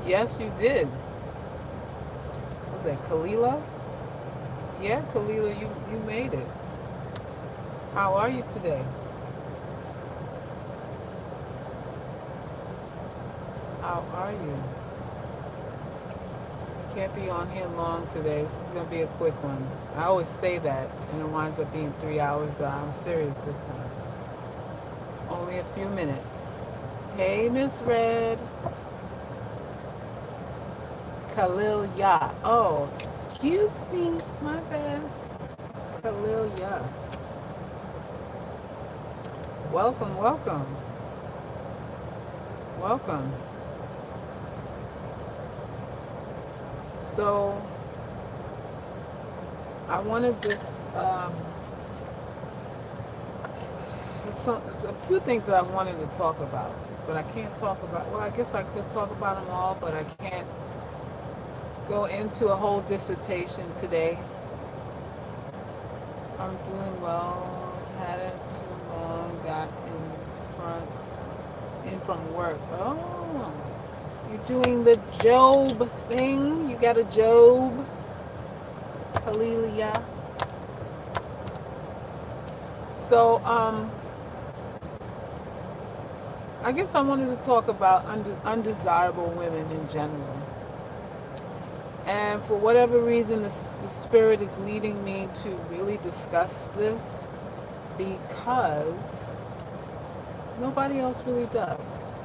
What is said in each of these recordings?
Yes, you did. Was that Kalila? Yeah, Kalila, you made it. How are you today? How are you? Can't be on here long today. This is going to be a quick one. I always say that, and it winds up being 3 hours, but I'm serious this time. Only a few minutes. Hey, Miss Red. Khalil Ya. Oh, excuse me. My bad. Khalil Ya. Welcome, welcome. Welcome. So, I wanted this. There's a few things that I wanted to talk about, but I can't talk about. Well, I guess I could talk about them all, but I can't go into a whole dissertation today. I'm doing well. Had it too long. Got in from work. Oh, you're doing the Job thing. You got a Job, Kalilia. So, I guess I wanted to talk about undesirable women in general. And for whatever reason, the Spirit is leading me to really discuss this because nobody else really does.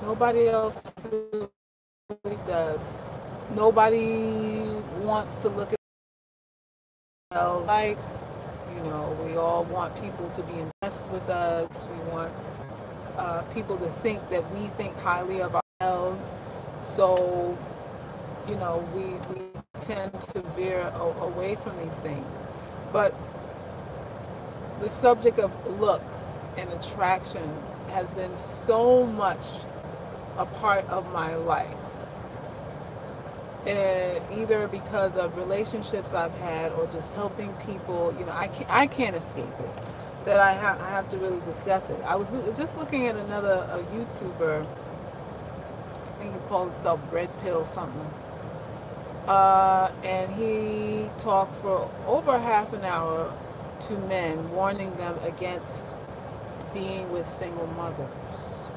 Nobody else really does. Nobody wants to look at themselves right. You know, we all want people to be impressed with us. We want people to think that we think highly of ourselves. So, you know, we tend to veer away from these things. But the subject of looks and attraction has been so much a part of my life. Either because of relationships I've had or just helping people, you know, I can't escape it. That I have to really discuss it. I was just looking at another YouTuber. I think he called himself Red Pill something. And he talked for over half an hour to men, warning them against being with single mothers.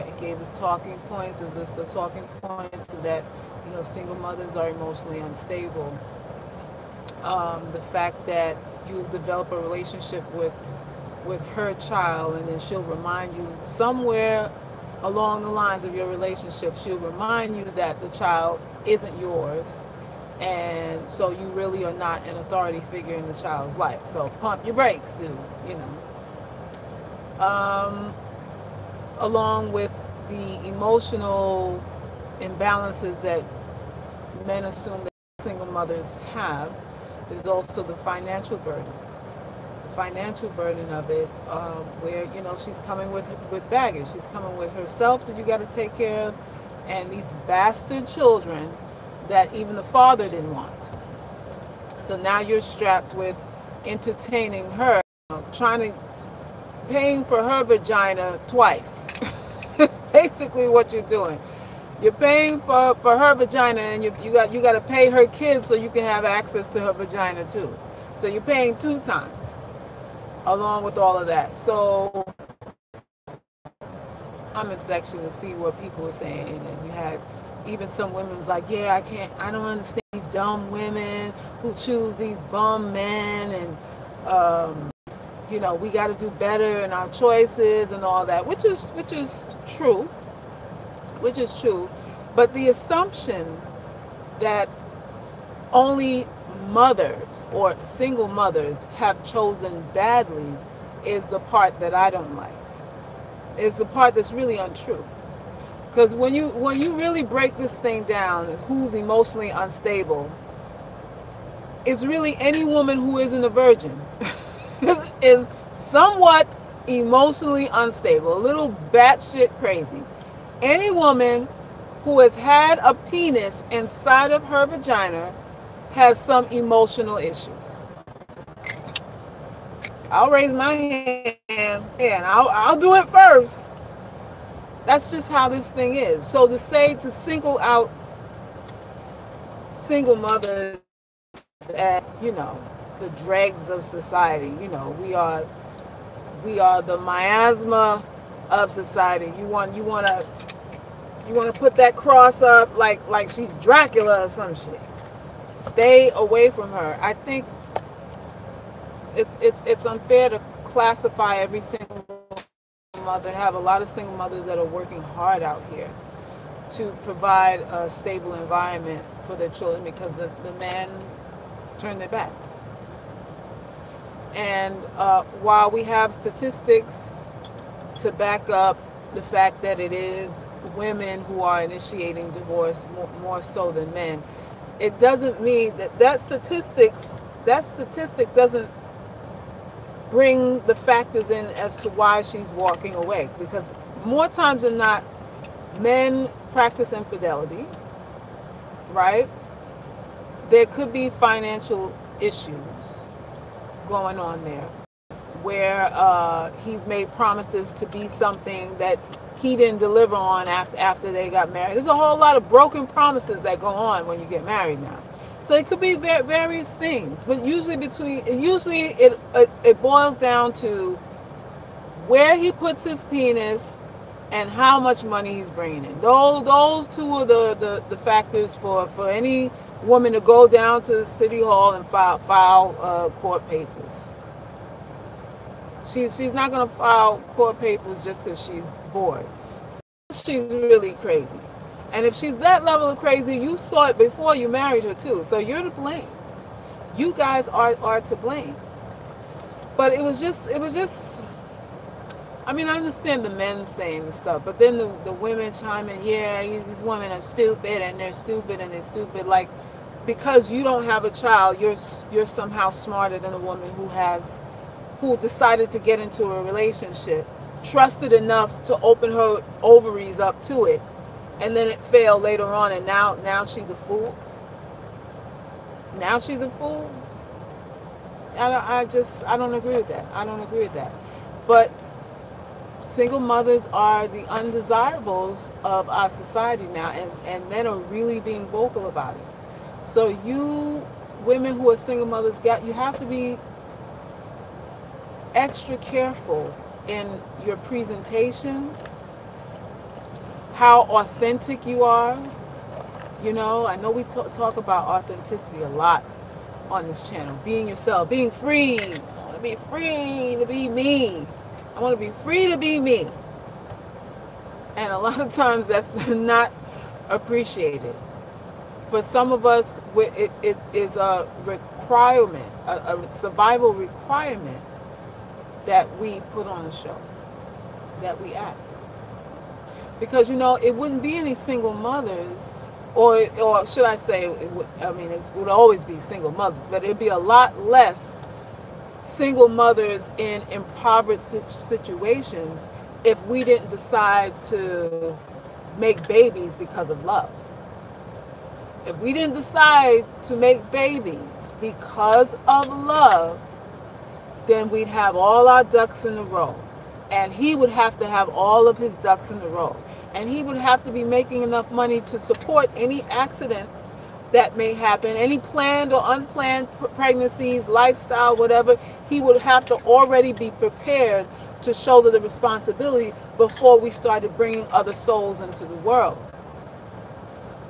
He gave his talking points, his list of talking points, so that, you know, single mothers are emotionally unstable. The fact that you develop a relationship with her child, and then she'll remind you somewhere along the lines of your relationship, she'll remind you that the child isn't yours, and so you really are not an authority figure in the child's life. So pump your brakes, dude. You know. Along with the emotional imbalances that men assume that single mothers have, there's also the financial burden. The financial burden of it, where, you know, she's coming with baggage. She's coming with herself that you got to take care of, and these bastard children that even the father didn't want. So now you're strapped with entertaining her, you know, paying for her vagina twice. It's basically what you're doing. You're paying for her vagina, and you got to pay her kids so you can have access to her vagina too. So you're paying 2 times along with all of that. So comment section to see what people were saying, and you had even some women was like, yeah, I don't understand these dumb women who choose these bum men, and you know, we got to do better in our choices and all that, which is true. But the assumption that only mothers or single mothers have chosen badly is the part that I don't like. Is the part that's really untrue. Because when you really break this thing down, who's emotionally unstable, it's really any woman who isn't a virgin. is somewhat emotionally unstable, a little batshit crazy. Any woman who has had a penis inside of her vagina has some emotional issues. I'll raise my hand, and I'll do it first. That's just how this thing is. So to single out single mothers as, the dregs of society, we are the miasma of society. You want to put that cross up like she's Dracula or some shit. Stay away from her. I think it's unfair to classify every single mother. Have a lot of single mothers that are working hard out here to provide a stable environment for their children because the men turn their backs. And while we have statistics to back up the fact that it is women who are initiating divorce more so than men, it doesn't mean that statistic doesn't bring the factors in as to why she's walking away. Because more times than not, men practice infidelity, right? There could be financial issues going on there where he's made promises to be something that he didn't deliver on after they got married. There's a whole lot of broken promises that go on when you get married now. So it could be various things, but usually it boils down to where he puts his penis and how much money he's bringing in. Those two are the factors for any woman to go down to the city hall and file court papers. She's not going to file court papers just because she's bored. She's really crazy. And if she's that level of crazy, you saw it before you married her too. So you're to blame. You guys are to blame. But it was just, I mean, I understand the men saying this stuff, but then the women chime in, yeah, these women are stupid and they're stupid and they're stupid. Like, because you don't have a child, you're somehow smarter than a woman who decided to get into a relationship, trusted enough to open her ovaries up to it, and then it failed later on, and now she's a fool. Now she's a fool. I don't agree with that. I don't agree with that. But single mothers are the undesirables of our society now, and men are really being vocal about it. So you women who are single mothers, you have to be extra careful in your presentation, how authentic you are. I know we talk about authenticity a lot on this channel. Being yourself, being free. I want to be free to be me. I want to be free to be me. And a lot of times that's not appreciated. For some of us, it is a requirement, a survival requirement that we put on a show, that we act. Because, it wouldn't be any single mothers, or should I say, it would always be single mothers, but it'd be a lot less single mothers in impoverished situations if we didn't decide to make babies because of love. If we didn't decide to make babies because of love, then we'd have all our ducks in a row. And he would have to have all of his ducks in a row. And he would have to be making enough money to support any accidents that may happen, any planned or unplanned pregnancies, lifestyle, whatever. He would have to already be prepared to shoulder the responsibility before we started bringing other souls into the world.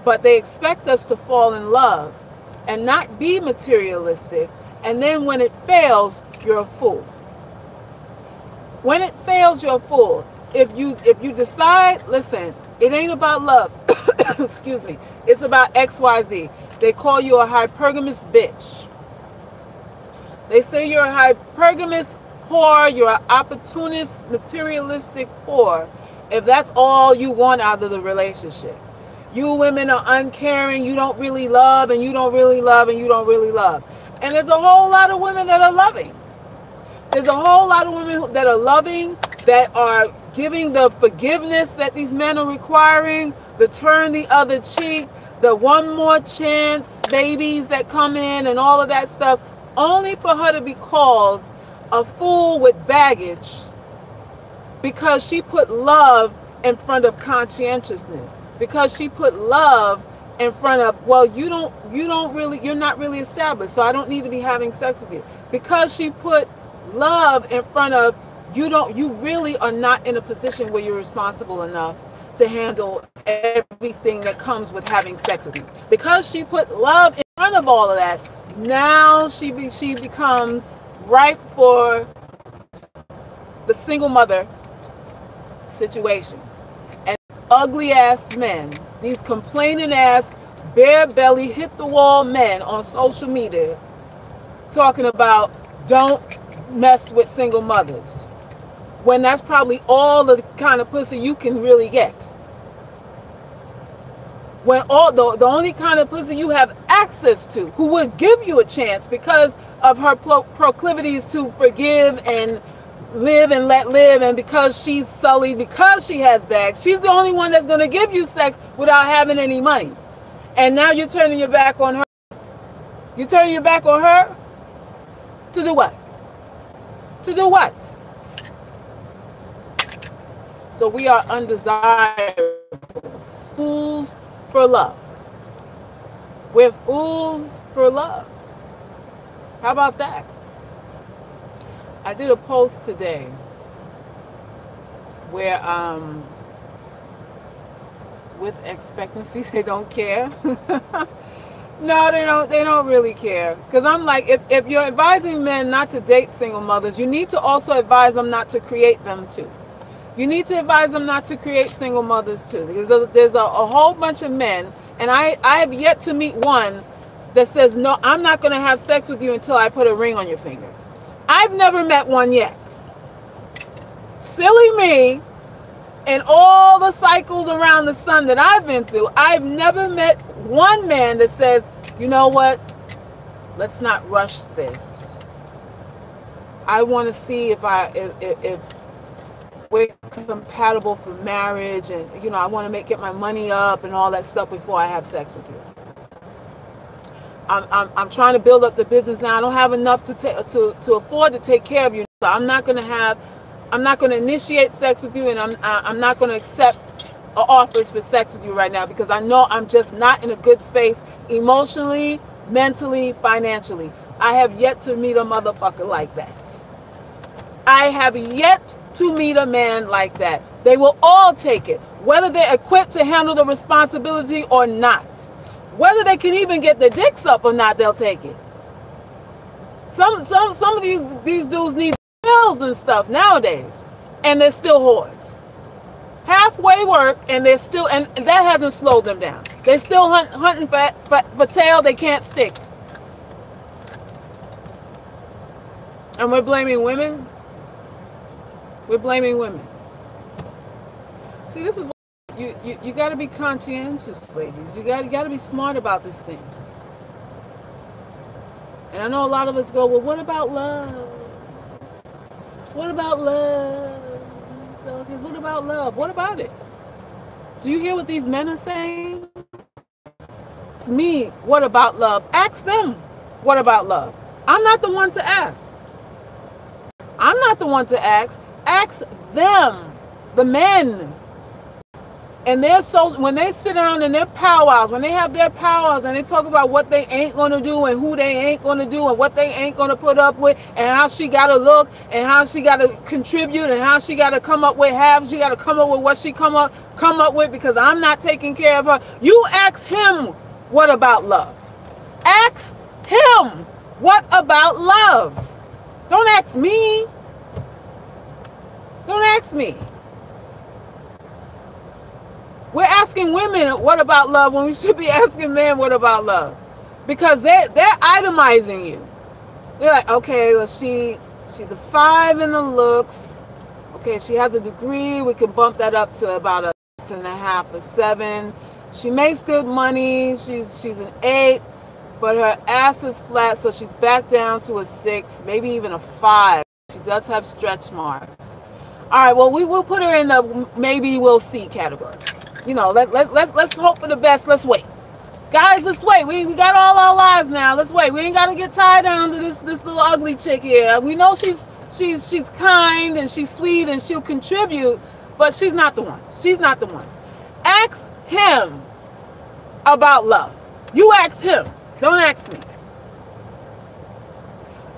But they expect us to fall in love and not be materialistic. And then when it fails, you're a fool. When it fails, you're a fool. If you decide, listen, it ain't about love. Excuse me. It's about XYZ. They call you a hypergamous bitch. They say you're a hypergamous whore. You're an opportunist, materialistic whore. If that's all you want out of the relationship. You women are uncaring. You don't really love, and you don't really love, and you don't really love. And there's a whole lot of women that are loving. There's a whole lot of women that are loving, that are giving the forgiveness that these men are requiring, the turn the other cheek, the one more chance babies that come in and all of that stuff, only for her to be called a fool with baggage because she put love in front of conscientiousness, because she put love in front of, well, you're not really established, so I don't need to be having sex with you. Because she put love in front of, you really are not in a position where you're responsible enough to handle everything that comes with having sex with you. Because she put love in front of all of that, now she becomes ripe for the single mother situation. And ugly ass men, these complaining ass, bare belly, hit the wall men on social media talking about don't mess with single mothers, when that's probably all the kind of pussy you can really get. When all the only kind of pussy you have access to, who would give you a chance because of her proclivities to forgive and live and let live, and because she's sullied, because she has bags, she's the only one that's going to give you sex without having any money. And now you're turning your back on her. You're turning your back on her to do what? To do what? So we are undesirable. Fools for love. We're fools for love. How about that? I did a post today where with expectancy, they don't care. No, they don't really care. Because I'm like, if you're advising men not to date single mothers, you need to also advise them not to create them too. You need to advise them not to create single mothers too. Because there's a whole bunch of men, and I have yet to meet one that says, no, I'm not going to have sex with you until I put a ring on your finger. I've never met one yet. Silly me. In all the cycles around the sun that I've been through, I've never met one man that says, you know what, let's not rush this. I want to see if we're compatible for marriage, and I want to get my money up and all that stuff before I have sex with you. I'm trying to build up the business now. I don't have enough to afford to take care of you. So I'm not going to initiate sex with you, and I'm not going to accept offers for sex with you right now, because I know I'm just not in a good space emotionally, mentally, financially. I have yet to meet a motherfucker like that. I have yet to meet a man like that. They will all take it, whether they're equipped to handle the responsibility or not. Whether they can even get their dicks up or not, they'll take it. Some of these dudes need pills and stuff nowadays, and they're still whores. Halfway work, and they're still, and that hasn't slowed them down. They're still hunting for tail they can't stick. And we're blaming women. We're blaming women. See, this is what you got to be conscientious, ladies. You got to be smart about this thing. And I know a lot of us go, well, what about love? What about love? Salkis, what about love? What about it? Do you hear what these men are saying? To me, what about love? Ask them, what about love? I'm not the one to ask. I'm not the one to ask. Ask them, the men. And when they sit down in their powwows, when they have their powwows and they talk about what they ain't going to do and who they ain't going to do and what they ain't going to put up with and how she got to look and how she got to contribute and how she got to come up with she got to come up with what she come up with because I'm not taking care of her. You ask him, what about love? Ask him, what about love? Don't ask me. Don't ask me. We're asking women, what about love, when we should be asking men, what about love? Because they're itemizing you. They're like, okay, well, she's a 5 in the looks. Okay, she has a degree. We can bump that up to about a 6.5 or 7. She makes good money. She's an 8, but her ass is flat, so she's back down to a 6, maybe even a 5. She does have stretch marks. All right, well, we will put her in the maybe we'll see category. Let's hope for the best. Let's wait. Guys, let's wait. We got all our lives now. Let's wait. We ain't got to get tied down to this little ugly chick here. We know she's kind and she's sweet and she'll contribute, But she's not the one. She's not the one. Ask him about love. You ask him. Don't ask me.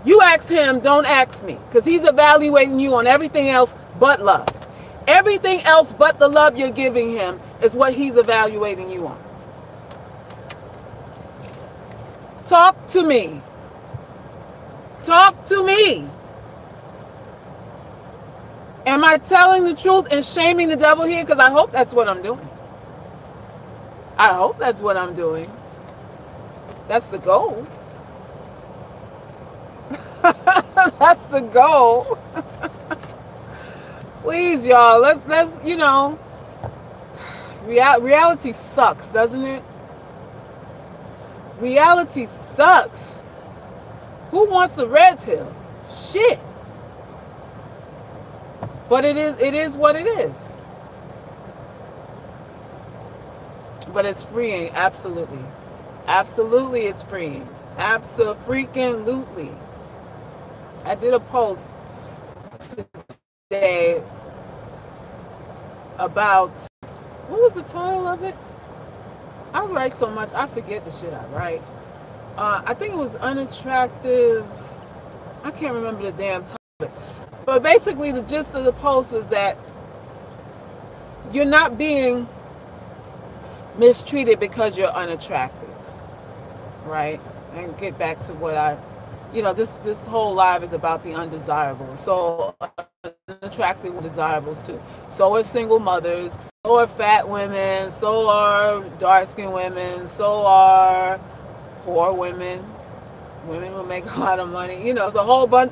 You ask him, don't ask me. Because he's evaluating you on everything else but love. Everything else but the love you're giving him is what he's evaluating you on. Talk to me. Talk to me. Am I telling the truth and shaming the devil here? Because I hope that's what I'm doing. I hope that's what I'm doing. That's the goal. That's the goal. Please, y'all. Let's you know. Reality sucks, doesn't it? Reality sucks. Who wants the red pill? Shit. But it is what it is. But it's freeing, absolutely. Absolutely it's freeing. Abso-freaking-lutely. I did a post today about, what was the title of it? I write so much, I forget the shit I write. I think it was unattractive. I can't remember the damn topic. But basically the gist of the post was that you're not being mistreated because you're unattractive. Right? And get back to what this whole live is about the undesirable. So unattractive desirables too. So are single mothers, so are fat women, so are dark-skinned women, so are poor women, women who make a lot of money. You know, it's a whole bunch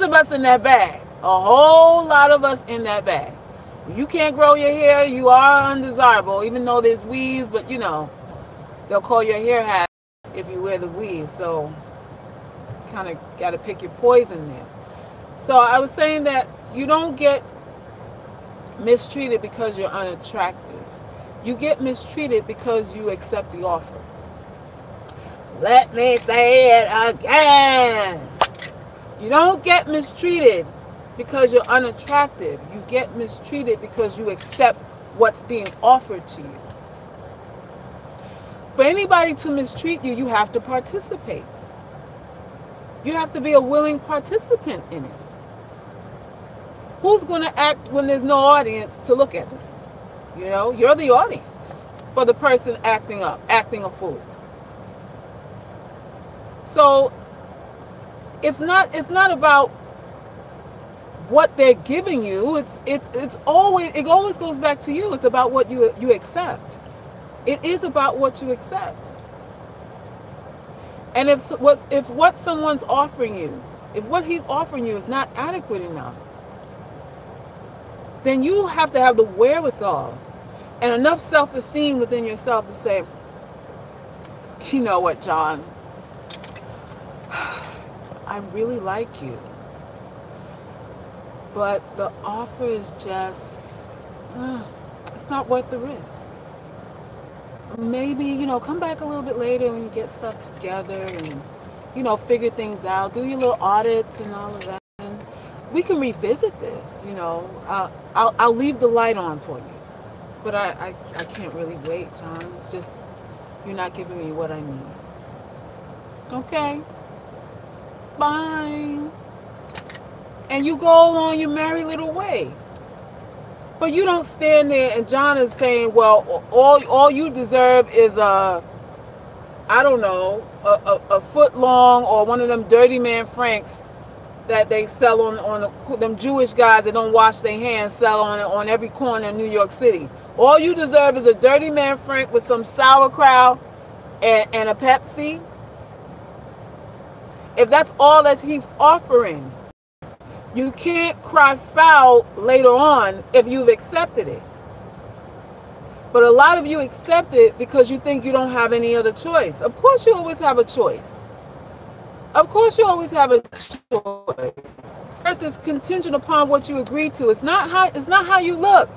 of us in that bag. A whole lot of us in that bag. You can't grow your hair, you are undesirable, even though there's weaves, but you know, they'll call your hair hat if you wear the weave. So kind of got to pick your poison there. So I was saying that you don't get mistreated because you're unattractive. You get mistreated because you accept the offer. Let me say it again. You don't get mistreated because you're unattractive. You get mistreated because you accept what's being offered to you. For anybody to mistreat you, you have to participate. You have to be a willing participant in it. Who's going to act when there's no audience to look at them? You know, you're the audience for the person acting up, acting a fool. So it's not about what they're giving you. It always goes back to you. It's about what you accept. It is about what you accept. And if what someone's offering you, if what he's offering you is not adequate enough, then you have to have the wherewithal and enough self-esteem within yourself to say, you know what, John, I really like you, but the offer is just, it's not worth the risk. Maybe, you know, come back a little bit later when you get stuff together and, you know, figure things out, do your little audits and all of that. And we can revisit this, you know. I'll leave the light on for you. But I can't really wait, John. It's just, you're not giving me what I need. Okay. Bye. And you go along your merry little way. But you don't stand there and John is saying, well, all you deserve is a foot long or one of them dirty man franks that they sell on them Jewish guys that don't wash their hands sell on every corner in New York City. All you deserve is a dirty man frank with some sauerkraut and a Pepsi. If that's all that he's offering, you can't cry foul later on if you've accepted it. But a lot of you accept it because you think you don't have any other choice. Of course you always have a choice. Of course you always have a choice. Earth is contingent upon what you agree to. It's not how you look.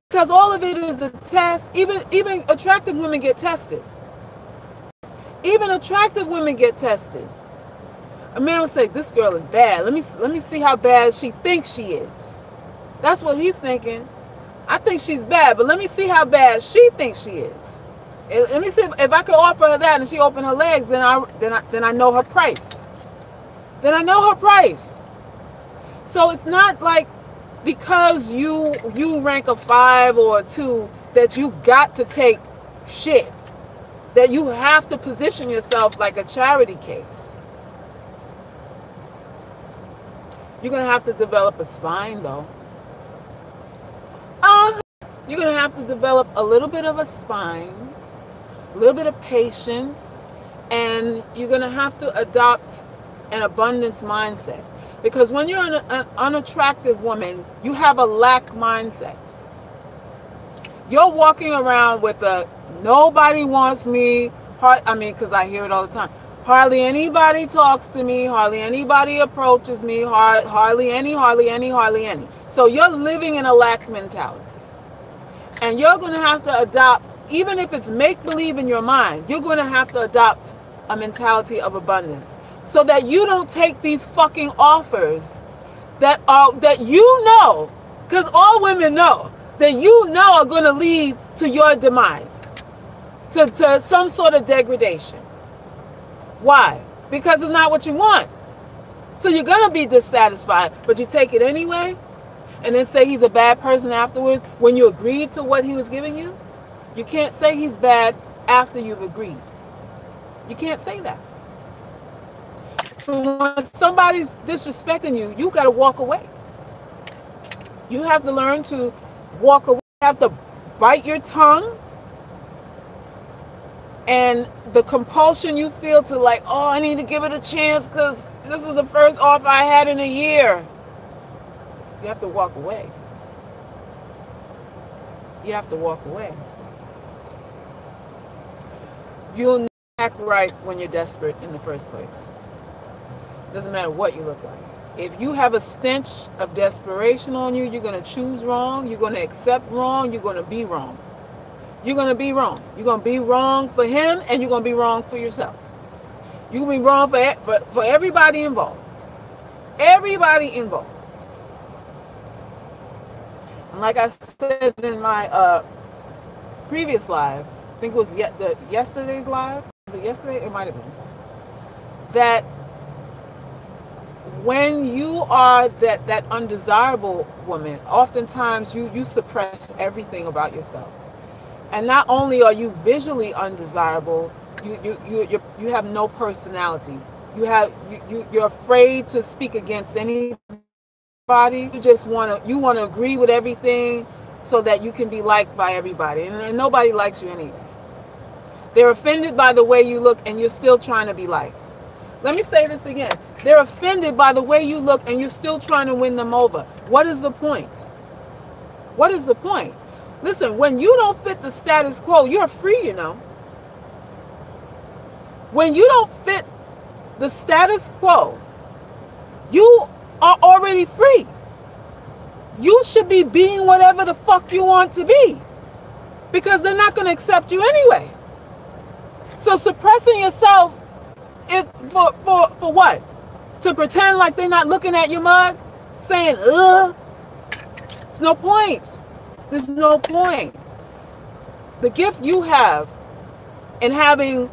Because all of it is a test. Even attractive women get tested. Even attractive women get tested. A man will say, this girl is bad. Let me see how bad she thinks she is. That's what he's thinking. I think she's bad, but let me see how bad she thinks she is. Let me see if I could offer her that and she open her legs, then I know her price. Then I know her price. So it's not like because you rank a 5 or a 2 that you got to take shit. That you have to position yourself like a charity case. You're going to have to develop a spine, though. You're going to have to develop a little bit of a spine, a little bit of patience, and you're going to have to adopt an abundance mindset. Because when you're an unattractive woman, you have a lack mindset. You're walking around with a nobody wants me, because I hear it all the time. Hardly anybody talks to me, hardly anybody approaches me, hardly any. So you're living in a lack mentality. And you're going to have to adopt, even if it's make-believe in your mind, you're going to have to adopt a mentality of abundance. So that you don't take these fucking offers that you know, because all women know, that you know are going to lead to your demise, to some sort of degradation. Why? Because it's not what you want. So you're going to be dissatisfied, but you take it anyway, and then say he's a bad person afterwards when you agreed to what he was giving you? You can't say he's bad after you've agreed. You can't say that. So when somebody's disrespecting you, you got to walk away. You have to learn to walk away. You have to bite your tongue. And the compulsion you feel to like, oh, I need to give it a chance because this was the first offer I had in a year. You have to walk away. You have to walk away. You'll not act right when you're desperate in the first place. Doesn't matter what you look like. If you have a stench of desperation on you, you're going to choose wrong. You're going to accept wrong. You're going to be wrong. You're going to be wrong. You're going to be wrong for him, and you're going to be wrong for yourself. You're going to be wrong for everybody involved. Everybody involved. And like I said in my previous live, I think it was yesterday's live. Was it yesterday? It might have been. That when you are that undesirable woman, oftentimes you suppress everything about yourself. And not only are you visually undesirable, you have no personality. You're afraid to speak against anybody. You just want to agree with everything so that you can be liked by everybody. And nobody likes you anyway. They're offended by the way you look, and you're still trying to be liked. Let me say this again. They're offended by the way you look, and you're still trying to win them over. What is the point? What is the point? Listen, when you don't fit the status quo, you're free, you know. When you don't fit the status quo, you are already free. You should be being whatever the fuck you want to be, because they're not going to accept you anyway. So suppressing yourself is for what? To pretend like they're not looking at your mug, saying, ugh. There's no point. There's no point. The gift you have in having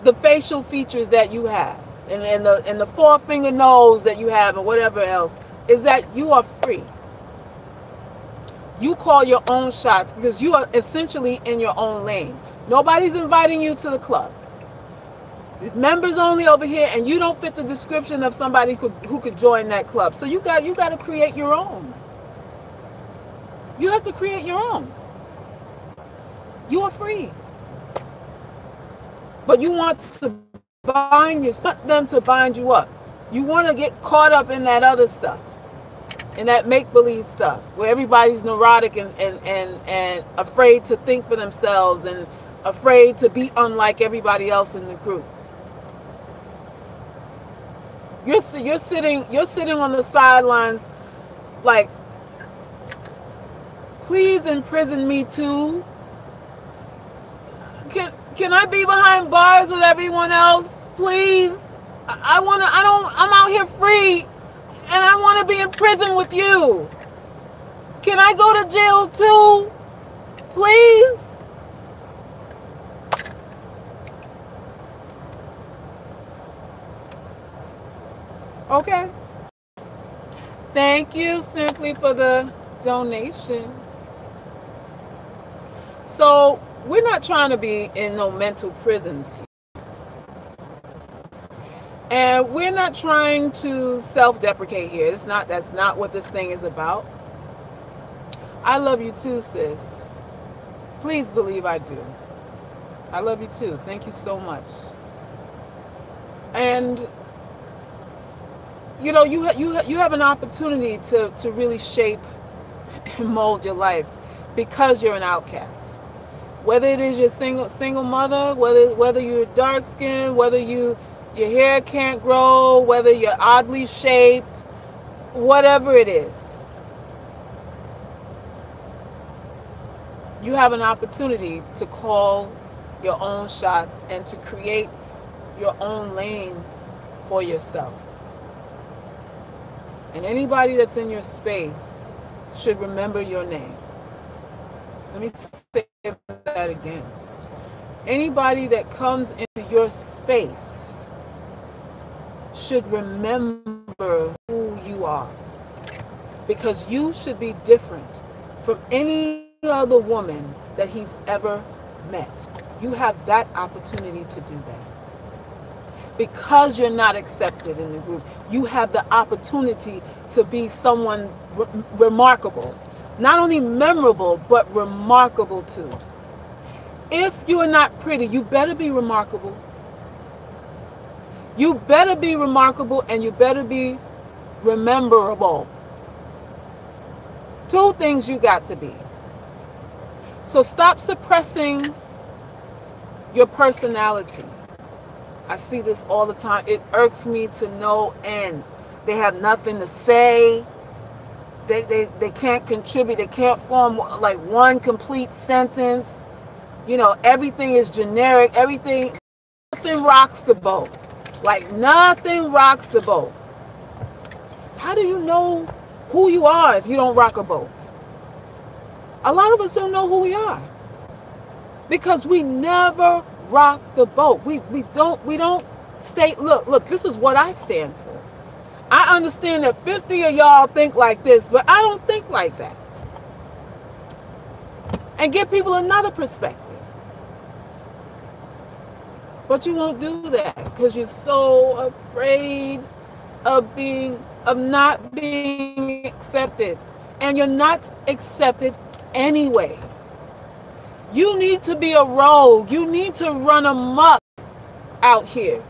the facial features that you have, and the four-finger nose that you have, and whatever else, is that you are free. You call your own shots because you are essentially in your own lane. Nobody's inviting you to the club. There's members only over here, and you don't fit the description of somebody who could join that club. So you got to create your own. You have to create your own. You are free. But you want to them to bind you up. You want to get caught up in that other stuff, in that make-believe stuff, where everybody's neurotic and afraid to think for themselves and afraid to be unlike everybody else in the group. You're sitting on the sidelines like, please imprison me too. Can I be behind bars with everyone else? Please. I'm out here free, and I want to be in prison with you. Can I go to jail too? Please? Okay. Thank you, Simply, for the donation. So, we're not trying to be in no mental prisons here. And we're not trying to self-deprecate here. That's not what this thing is about. I love you too, sis. Please believe I do. I love you too. Thank you so much. And you know, you have an opportunity to really shape and mold your life because you're an outcast. Whether it is your single mother, whether you're dark skinned, whether your hair can't grow, whether you're oddly shaped, whatever it is, you have an opportunity to call your own shots and to create your own lane for yourself. And anybody that's in your space should remember your name. Let me say that again. Anybody that comes into your space should remember who you are. Because you should be different from any other woman that he's ever met. You have that opportunity to do that. Because you're not accepted in the group, you have the opportunity to be someone remarkable. Not only memorable, but remarkable too. If you are not pretty, you better be remarkable. You better be remarkable and you better be rememberable. Two things you got to be. So stop suppressing your personality. I see this all the time. It irks me to no end. They have nothing to say. They can't contribute. They can't form like one complete sentence. You know, everything is generic. Nothing rocks the boat. Like nothing rocks the boat. How do you know who you are if you don't rock a boat? A lot of us don't know who we are. Because we never rock the boat. We don't stay. Look, this is what I stand for. I understand that 50 of y'all think like this, but I don't think like that. And give people another perspective. But you won't do that because you're so afraid of not being accepted. And you're not accepted anyway. You need to be a rogue. You need to run amok out here.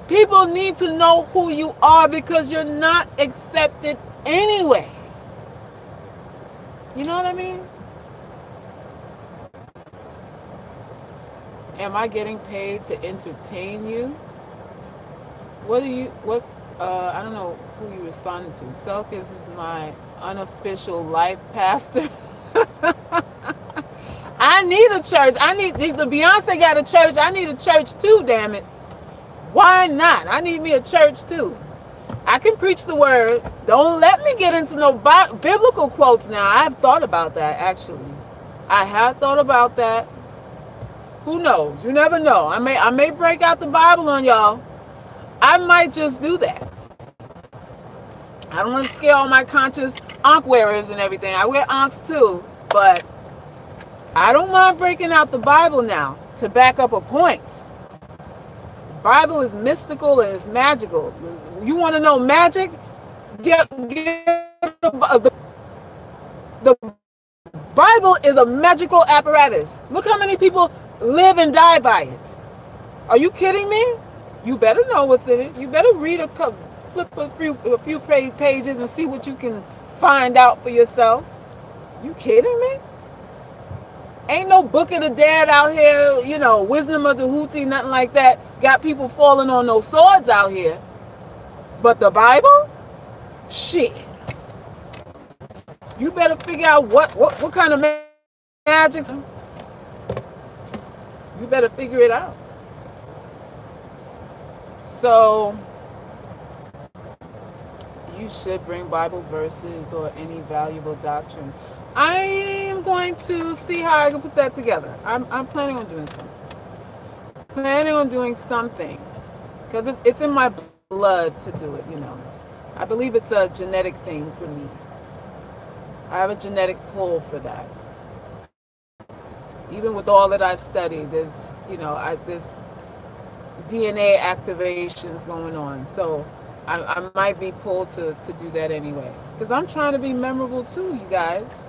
People need to know who you are because you're not accepted anyway. You know what I mean? Am I getting paid to entertain you? I don't know who you responded to. Salkis is my unofficial life pastor. I need a church. The Beyonce got a church. I need a church too, damn it. Why not? I need me a church too. I can preach the word. Don't let me get into no biblical quotes now. I have thought about that, actually. I have thought about that. Who knows? You never know. I may break out the Bible on y'all. I might just do that. I don't want to scare all my conscious ankh wearers and everything. I wear ankhs too, but I don't mind breaking out the Bible now to back up a point. The Bible is mystical and it's magical. You want to know magic? Get the Bible is a magical apparatus. Look how many people live and die by it. Are you kidding me? You better know what's in it. You better read flip a few pages and see what you can find out for yourself. You kidding me? Ain't no Book of the Dead out here, you know, Wisdom of the Houthi, nothing like that. Got people falling on no swords out here. But the Bible? Shit. You better figure out what kind of magic. You better figure it out. So, you should bring Bible verses or any valuable doctrine. I am going to see how I can put that together. I'm planning on doing something. Because it's in my blood to do it, you know. I believe it's a genetic thing for me. I have a genetic pull for that. Even with all that I've studied, there's, you know, there's DNA activations going on. So I might be pulled to do that anyway. Because I'm trying to be memorable too, you guys.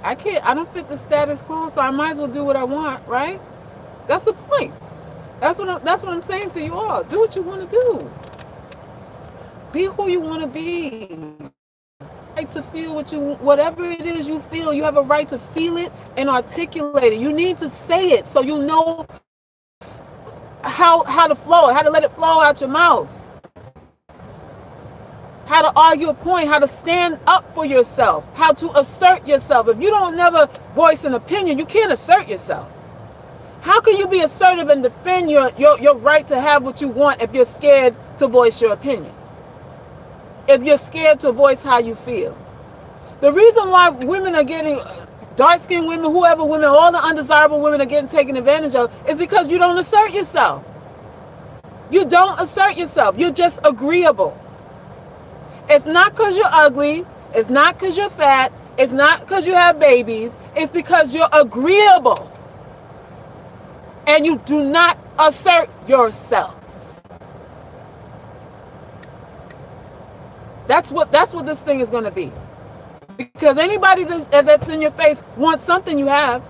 I don't fit the status quo, so I might as well do what I want, right? That's the point. That's what I'm saying to you all. Do what you want to do. Be who you want to be. Right to feel whatever it is you feel. You have a right to feel it and articulate it. You need to say it so you know how to flow, how to let it flow out your mouth. How to argue a point, how to stand up for yourself, how to assert yourself. If you don't never voice an opinion, you can't assert yourself. How can you be assertive and defend your right to have what you want if you're scared to voice your opinion? If you're scared to voice how you feel? The reason why women are getting, dark-skinned women, whoever women, all the undesirable women are getting taken advantage of is because you don't assert yourself. You don't assert yourself. You're just agreeable. It's not because you're ugly. It's not because you're fat. It's not because you have babies. It's because you're agreeable. And you do not assert yourself. That's what this thing is going to be. Because anybody that's in your face wants something you have.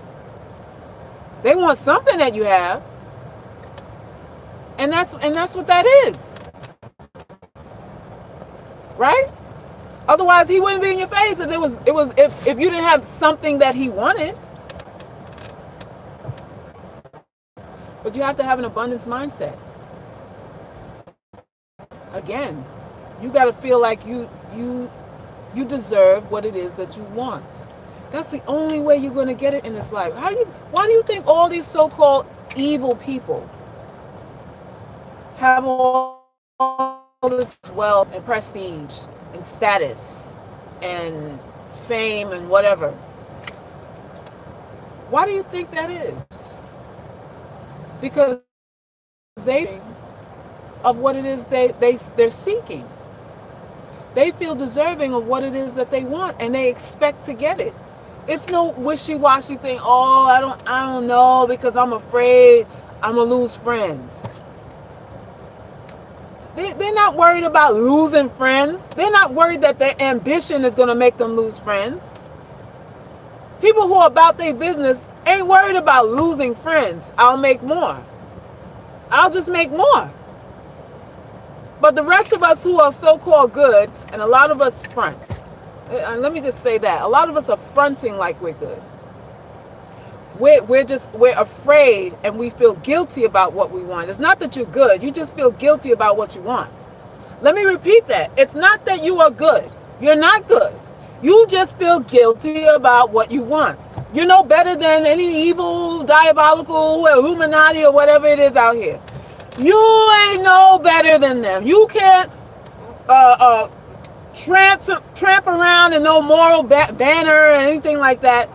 They want something that you have. And that's what that is. Right? Otherwise he wouldn't be in your face if you didn't have something that he wanted. But you have to have an abundance mindset. Again, you got to feel like you deserve what it is that you want. That's the only way you're going to get it in this life. Why do you think all these so-called evil people have all this wealth and prestige and status and fame and whatever? Why do you think that is? Because they of what it is they're seeking. They feel deserving of what it is that they want, and they expect to get it. It's no wishy-washy thing. Oh, I don't know because I'm afraid I'm gonna lose friends. They're not worried about losing friends. They're not worried that their ambition is gonna make them lose friends. People who are about their business ain't worried about losing friends. I'll make more. I'll just make more. But the rest of us who are so-called good, and a lot of us front. And let me just say that. A lot of us are fronting like we're good. We're afraid and we feel guilty about what we want. It's not that you're good. You just feel guilty about what you want. Let me repeat that. It's not that you are good. You're not good. You just feel guilty about what you want. You're no better than any evil, diabolical, Illuminati or whatever it is out here. You ain't no better than them. You can't tramp around in no moral banner or anything like that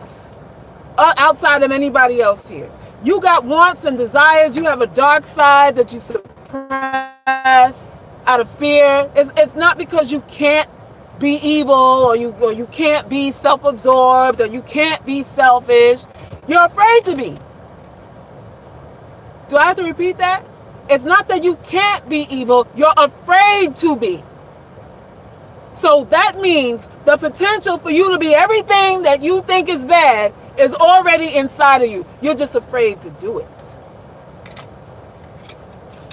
outside of anybody else here. You got wants and desires. You have a dark side that you suppress out of fear. It's not because you can't be evil or you can't be self-absorbed or you can't be selfish. You're afraid to be. Do I have to repeat that? It's not that you can't be evil. You're afraid to be. So that means the potential for you to be everything that you think is bad is already inside of you. You're just afraid to do it.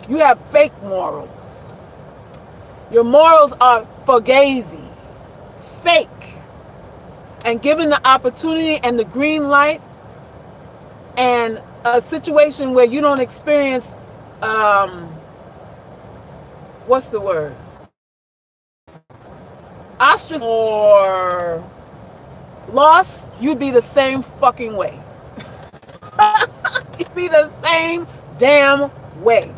You have fake morals. Your morals are fugazi, fake. And given the opportunity and the green light and a situation where you don't experience what's the word? Ostracization or loss, you'd be the same fucking way. You'd be the same damn way.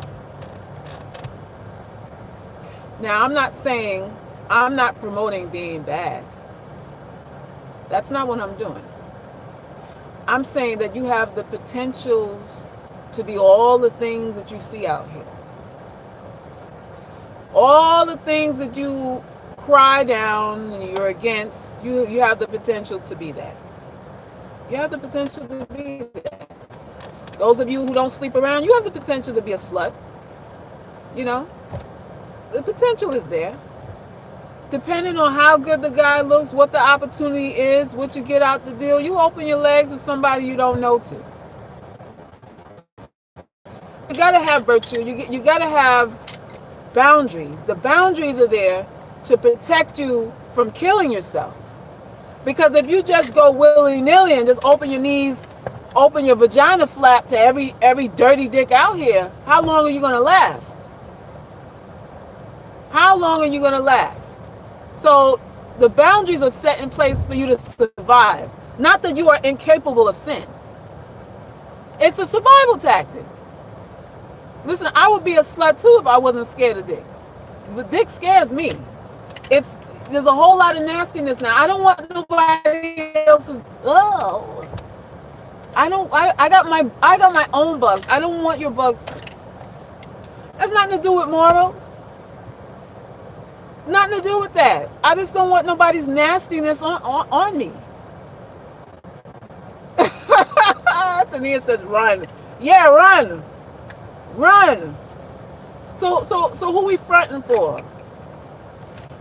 Now, I'm not saying I'm not promoting being bad. That's not what I'm doing. I'm saying that you have the potentials to be all the things that you see out here. All the things that you cry down and you're against, you have the potential to be that. You have the potential to be that. Those of you who don't sleep around, you have the potential to be a slut. You know, the potential is there. Depending on how good the guy looks, what the opportunity is, what you get out the deal, you open your legs with somebody you don't know to. You gotta have virtue. You gotta have boundaries. The boundaries are there to protect you from killing yourself. Because if you just go willy-nilly and just open your knees, open your vagina flap to every dirty dick out here, how long are you gonna last? How long are you gonna last? So the boundaries are set in place for you to survive. Not that you are incapable of sin. It's a survival tactic. Listen, I would be a slut too if I wasn't scared of dick. But dick scares me. There's a whole lot of nastiness now. I don't want nobody else's. Oh, I got my own bugs. I don't want your bugs. That's nothing to do with morals. Nothing to do with that. I just don't want nobody's nastiness on me. Tania says run. Yeah, run. Run. So who we fronting for?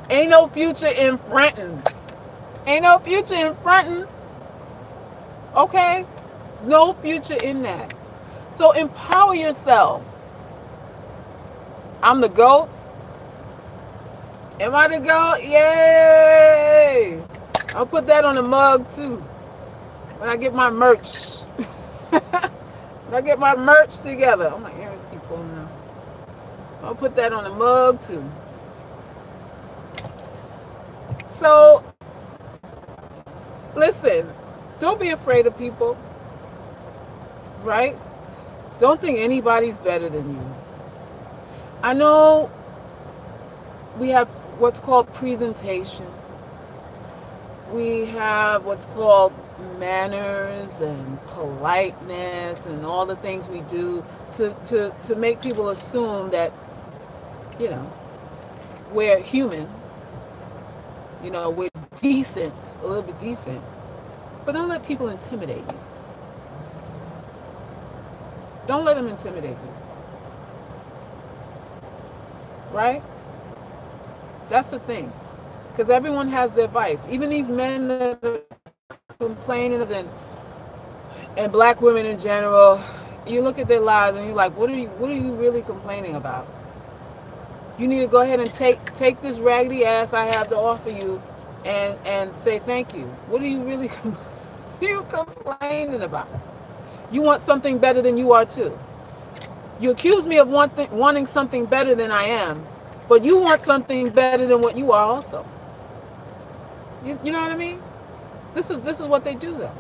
Ain't no future in fronting. Ain't no future in fronting. Okay? There's no future in that. So empower yourself. I'm the GOAT. Am I the GOAT? Yay! I'll put that on the mug too. When I get my merch. When I get my merch together. Oh, my earrings keep falling out. I'll put that on the mug too. So, listen, don't be afraid of people, right? Don't think anybody's better than you. I know we have what's called presentation. We have what's called manners and politeness and all the things we do to make people assume that, you know, we're human. You know, we're decent, a little bit decent. But don't let people intimidate you. Don't let them intimidate you. Right? That's the thing. Because everyone has their vice. Even these men that are complaining and black women in general, you look at their lives and you're like, what are you really complaining about? You need to go ahead and take this raggedy ass I have to offer you and say thank you. What are you really complaining about? You want something better than you are too. You accuse me of wanting something better than I am, but you want something better than what you are also. You know what I mean? This is what they do though.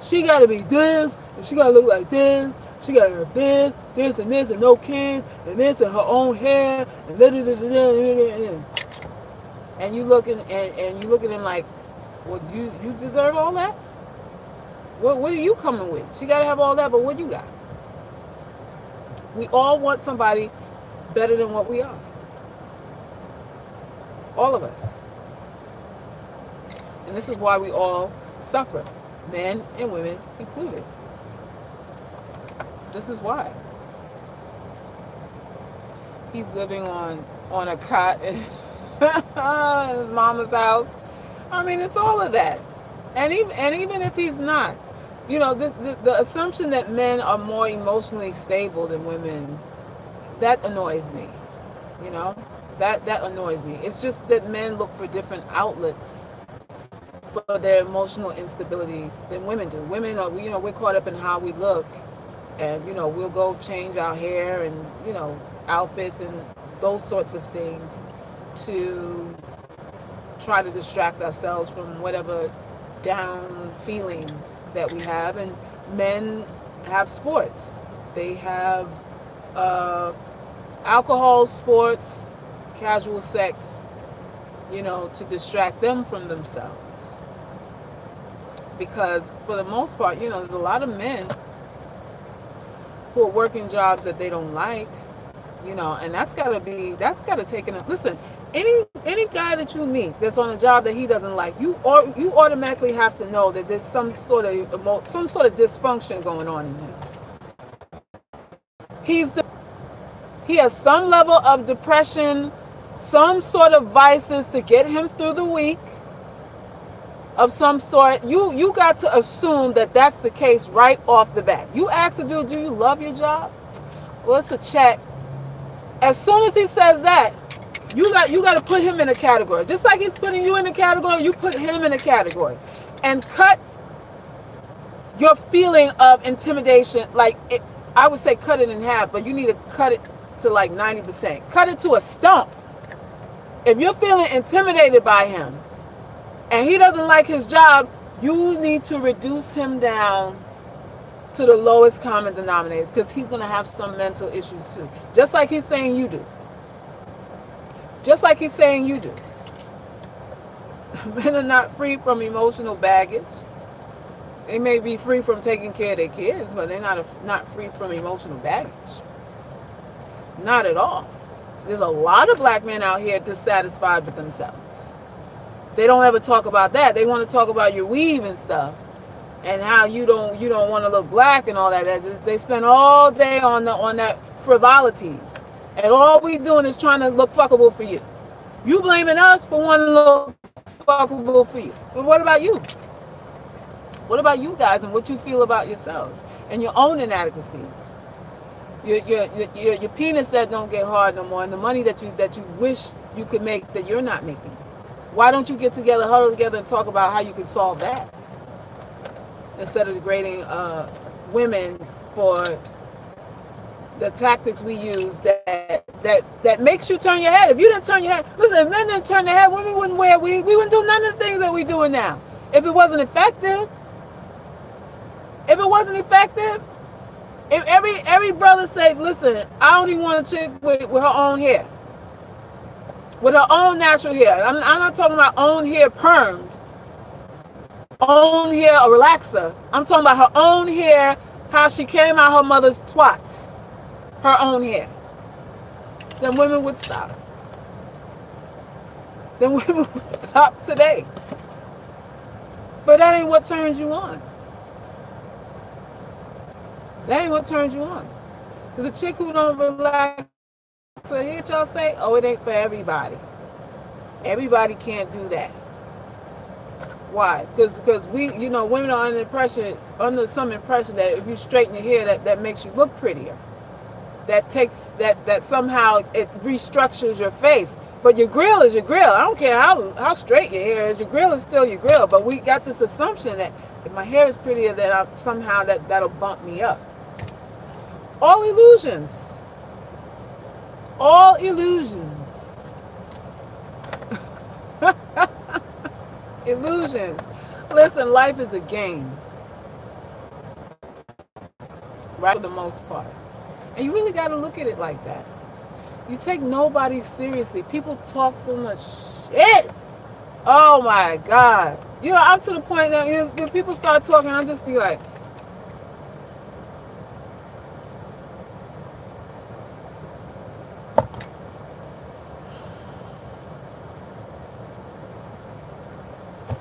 She gotta be this, and she gotta look like this. She gotta have this, and this, and no kids, and this, and her own hair, and da da da da da. And you look and you look at him like, well, you deserve all that? What are you coming with? She gotta have all that, but what you got? We all want somebody better than what we are. All of us. And this is why we all suffer, men and women included. This is why. He's living on a cot in his mama's house. I mean, it's all of that. And even if he's not, you know, the assumption that men are more emotionally stable than women, that annoys me. You know, that annoys me. It's just that men look for different outlets for their emotional instability than women do. Women are, you know, we're caught up in how we look. And, you know, we'll go change our hair and, you know, outfits and those sorts of things to try to distract ourselves from whatever down feeling that we have. And men have sports. They have alcohol, sports, casual sex, to distract them from themselves. Because for the most part, there's a lot of men who are working jobs that they don't like, and that's gotta take in. Listen, any guy that you meet that's on a job that he doesn't like, you automatically have to know that there's some sort of dysfunction going on in him. He has some level of depression, some sort of vices to get him through the week of some sort. You got to assume that that's the case right off the bat. You ask the dude, do you love your job? Well, it's a check. As soon as he says that, you got to put him in a category. Just like he's putting you in a category, you put him in a category. And cut your feeling of intimidation, I would say cut it in half, but you need to cut it to like 90%. Cut it to a stump. If you're feeling intimidated by him and he doesn't like his job, you need to reduce him down to the lowest common denominator, because he's going to have some mental issues too. Just like he's saying you do. Just like he's saying you do. Men are not free from emotional baggage. They may be free from taking care of their kids, but they're not free from emotional baggage. Not at all. There's a lot of black men out here dissatisfied with themselves. They don't ever talk about that. They want to talk about your weave and stuff, and how you don't want to look black and all that. They spend all day on that frivolities, and all we doing is trying to look fuckable for you. You blaming us for wanting to look fuckable for you. But what about you? What about you guys and what you feel about yourselves and your own inadequacies? Your penis that don't get hard no more, and the money that you wish you could make that you're not making. Why don't you get together, huddle together, and talk about how you can solve that, instead of degrading women for the tactics we use that makes you turn your head? If you didn't turn your head, listen, if men didn't turn their head, women wouldn't wear weave. We wouldn't do none of the things that we're doing now. If it wasn't effective. If it wasn't effective, if every brother said, listen, I only want a chick with her own hair, with her own natural hair. I'm not talking about own hair permed, own hair a relaxer. I'm talking about her own hair, how she came out her mother's twats, her own hair. Then women would stop. Then women would stop today. But that ain't what turns you on. That ain't what turns you on. Because a chick who don't relax, so hear y'all say, oh, it ain't for everybody. Everybody can't do that. Why? Because we, women are under some impression that if you straighten your hair, that makes you look prettier. That somehow it restructures your face. But your grill is your grill. I don't care how straight your hair is. Your grill is still your grill. But we got this assumption that if my hair is prettier, that somehow that'll bump me up. All illusions. All illusions. Illusions. Listen, life is a game. Right, for the most part. And you really got to look at it like that. You take nobody seriously. People talk so much shit. Oh my God. I'm to the point that when people start talking, I'll just be like,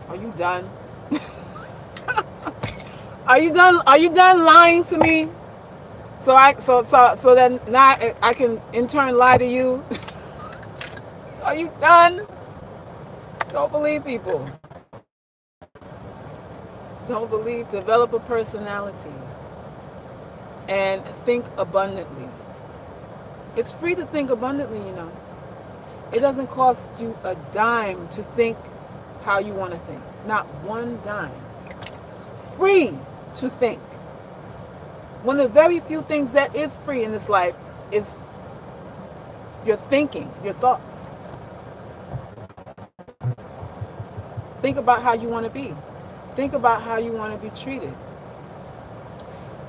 are you done? Are you done lying to me? So then now I can in turn lie to you? Are you done? Don't believe people. Don't believe. Develop a personality and think abundantly. It's free to think abundantly, It doesn't cost you a dime to think how you want to think. Not one dime. It's free to think. One of the very few things that is free in this life is your thinking, your thoughts. Think about how you want to be. Think about how you want to be treated.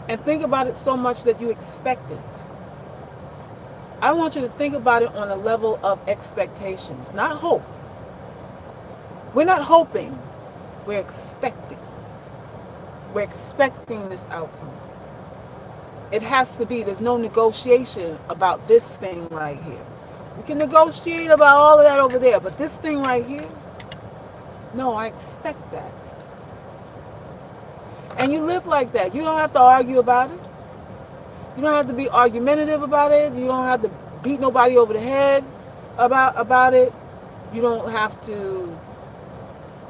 And think about it so much that you expect it. I want you to think about it on a level of expectations, not hope. We're not hoping. We're expecting. We're expecting this outcome. It has to be. There's no negotiation about this thing right here. We can negotiate about all of that over there, but this thing right here, no, I expect that. And you live like that. You don't have to argue about it. You don't have to be argumentative about it. You don't have to beat nobody over the head about it. You don't have to,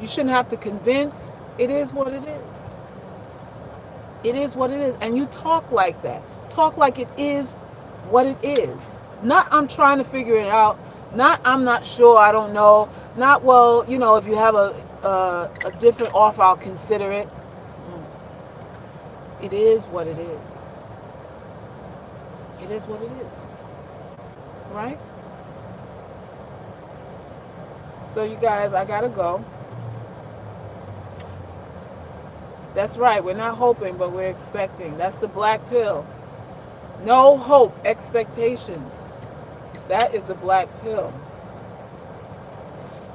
you shouldn't have to convince. It is what it is. It is what it is. And you talk like that. Talk like it is what it is. Not I'm trying to figure it out. Not I'm not sure, I don't know. Not, well, you know, if you have a different offer, I'll consider it. It is what it is. It is what it is. Right? So you guys, I gotta go. That's right. We're not hoping, but we're expecting. That's the black pill. No hope, expectations. That is a black pill.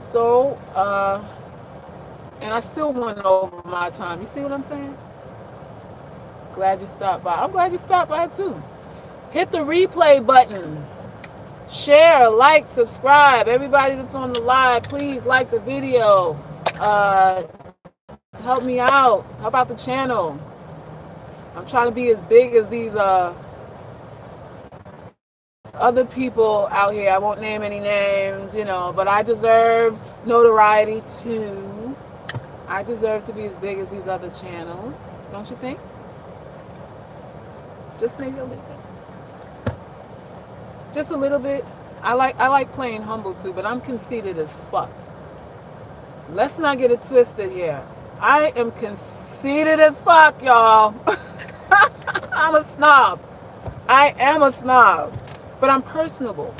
So, and I still went over my time. You see what I'm saying? Glad you stopped by. I'm glad you stopped by too. Hit the replay button. Share, like, subscribe. Everybody that's on the live, please like the video. Help me out. Help out the channel. I'm trying to be as big as these other people out here. I won't name any names, you know, but I deserve notoriety too. I deserve to be as big as these other channels. Don't you think? Just maybe a little bit. Just a little bit. I like playing humble too, but I'm conceited as fuck. Let's not get it twisted here. I am conceited as fuck, y'all. I'm a snob. I am a snob. But I'm personable.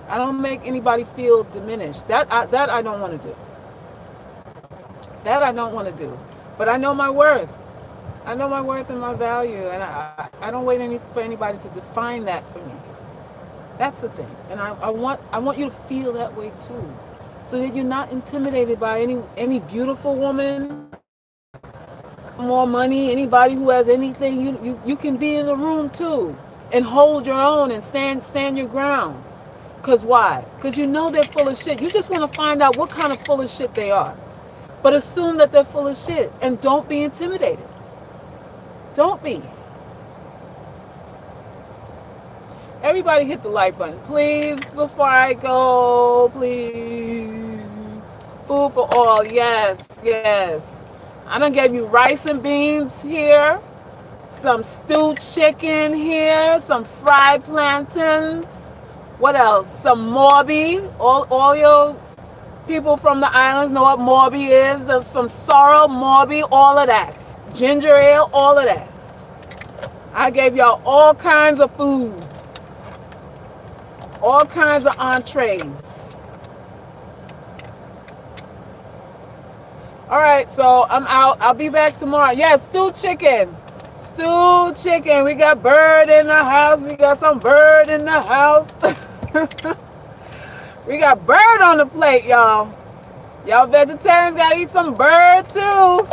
I don't make anybody feel diminished. That I don't want to do. That I don't want to do. But I know my worth. I know my worth and my value. And I don't wait for anybody to define that for me. That's the thing. And I want you to feel that way too. So that you're not intimidated by any beautiful woman, more money, anybody who has anything. You can be in the room too and hold your own and stand your ground. Because why? Because you know they're full of shit. You just want to find out what kind of full of shit they are. But assume that they're full of shit and don't be intimidated. Don't be. Everybody hit the like button, please, before I go, please. Food for all, yes, yes. I done gave you rice and beans here, some stewed chicken here, some fried plantains. What else? Some Morby. All your people from the islands know what Morby is. There's some sorrel, Morby, all of that. Ginger ale, all of that. I gave y'all all kinds of food. All kinds of entrees. All right, so I'm out. I'll be back tomorrow. Yeah, stewed chicken. Stewed chicken. We got bird in the house. We got some bird in the house. We got bird on the plate, y'all. Y'all vegetarians got to eat some bird too.